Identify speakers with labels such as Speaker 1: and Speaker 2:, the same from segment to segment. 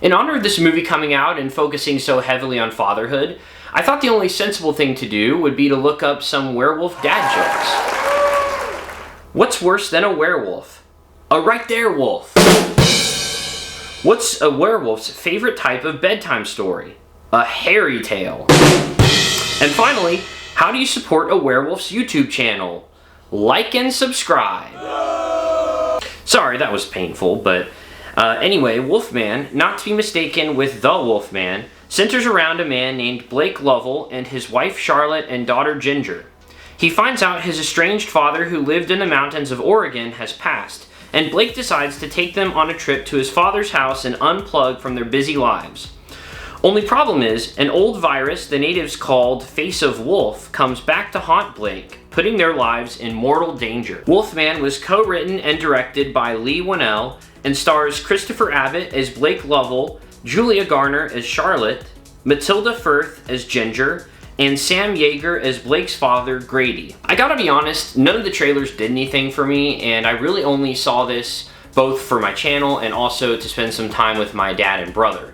Speaker 1: In honor of this movie coming out and focusing so heavily on fatherhood, I thought the only sensible thing to do would be to look up some werewolf dad jokes. What's worse than a werewolf? A right there wolf. What's a werewolf's favorite type of bedtime story? A hairy tale. And finally, how do you support a werewolf's YouTube channel? Like and subscribe. Sorry, that was painful, but anyway, Wolfman, not to be mistaken with The Wolfman, centers around a man named Blake Lovell and his wife Charlotte and daughter Ginger. He finds out his estranged father who lived in the mountains of Oregon has passed, and Blake decides to take them on a trip to his father's house and unplug from their busy lives. Only problem is, an old virus the natives called Face of Wolf comes back to haunt Blake, putting their lives in mortal danger. Wolfman was co-written and directed by Leigh Whannell and stars Christopher Abbott as Blake Lovell, Julia Garner as Charlotte, Matilda Firth as Ginger, and Sam Yeager as Blake's father, Grady. I gotta be honest, none of the trailers did anything for me, and I really only saw this both for my channel and also to spend some time with my dad and brother.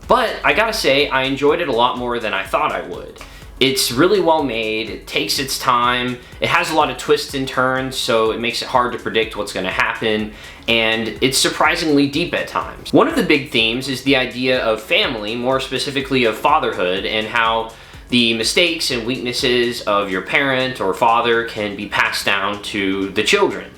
Speaker 1: But I gotta say, I enjoyed it a lot more than I thought I would. It's really well made, it takes its time, it has a lot of twists and turns, so it makes it hard to predict what's gonna happen, and it's surprisingly deep at times. One of the big themes is the idea of family, more specifically of fatherhood, and how the mistakes and weaknesses of your parent or father can be passed down to the children.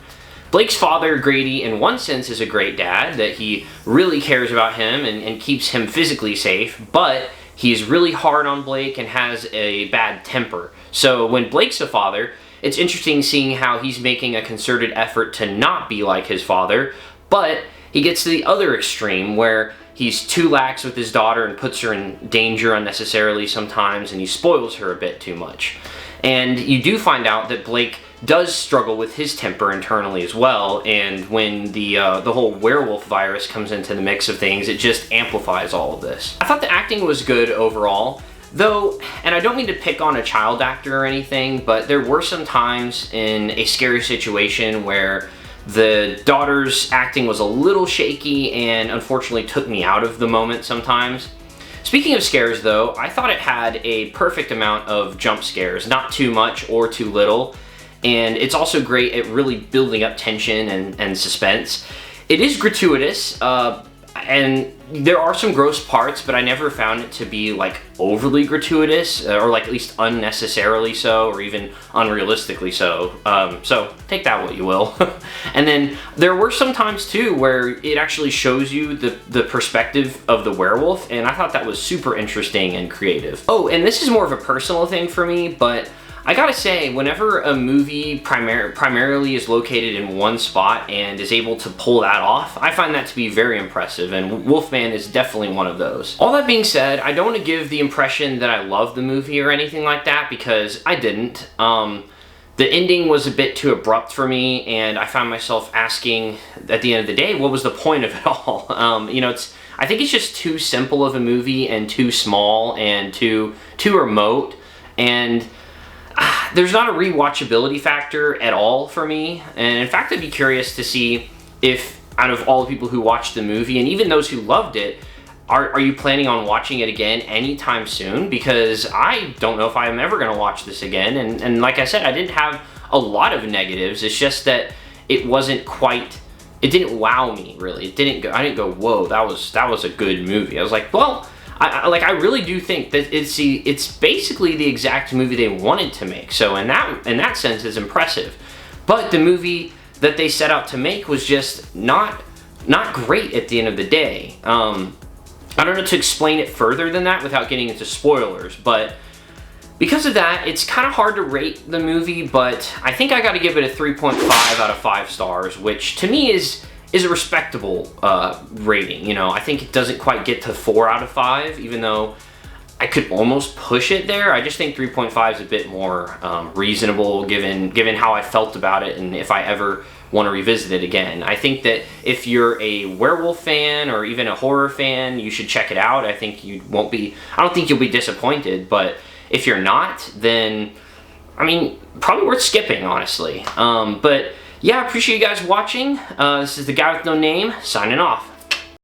Speaker 1: Blake's father, Grady, in one sense is a great dad, that he really cares about him and keeps him physically safe, but he's really hard on Blake and has a bad temper. So when Blake's a father, it's interesting seeing how he's making a concerted effort to not be like his father, but he gets to the other extreme where he's too lax with his daughter and puts her in danger unnecessarily sometimes, and he spoils her a bit too much. And you do find out that Blake does struggle with his temper internally as well, and when the whole werewolf virus comes into the mix of things, it just amplifies all of this. I thought the acting was good overall, though, and I don't mean to pick on a child actor or anything, but there were some times in a scary situation where the daughter's acting was a little shaky and unfortunately took me out of the moment sometimes. Speaking of scares though, I thought it had a perfect amount of jump scares, not too much or too little, and it's also great at really building up tension and suspense. It is gratuitous, and there are some gross parts, but I never found it to be like overly gratuitous, or like at least unnecessarily so, or even unrealistically so. So take that what you will. And then there were some times too where it actually shows you the perspective of the werewolf, and I thought that was super interesting and creative. Oh, and this is more of a personal thing for me, but I gotta say, whenever a movie primarily is located in one spot and is able to pull that off, I find that to be very impressive, and Wolfman is definitely one of those. All that being said, I don't want to give the impression that I love the movie or anything like that, because I didn't. The ending was a bit too abrupt for me, and I found myself asking, at the end of the day, what was the point of it all? You know, I think it's just too simple of a movie, and too small, and too remote, and there's not a rewatchability factor at all for me. And in fact, I'd be curious to see if, out of all the people who watched the movie, and even those who loved it, are you planning on watching it again anytime soon? Because I don't know if I'm ever going to watch this again. And like I said, I didn't have a lot of negatives. It's just that it wasn't quite, it didn't wow me, really. I didn't go, whoa, that was a good movie. I was like, well, I really do think that it's basically the exact movie they wanted to make. So in that sense, it's impressive. But the movie that they set out to make was just not great at the end of the day. I don't know to explain it further than that without getting into spoilers, but because of that, it's kind of hard to rate the movie, but I think I got to give it a 3.5 out of 5 stars, which to me is a respectable rating. You know, I think it doesn't quite get to 4 out of 5, even though I could almost push it there. I just think 3.5 is a bit more reasonable given how I felt about it, and if I ever want to revisit it again. I think that if you're a werewolf fan or even a horror fan, you should check it out. I think you won't be, I don't think you'll be disappointed, but if you're not, then, I mean, probably worth skipping, honestly. But yeah, I appreciate you guys watching. This is the guy with no name, signing off.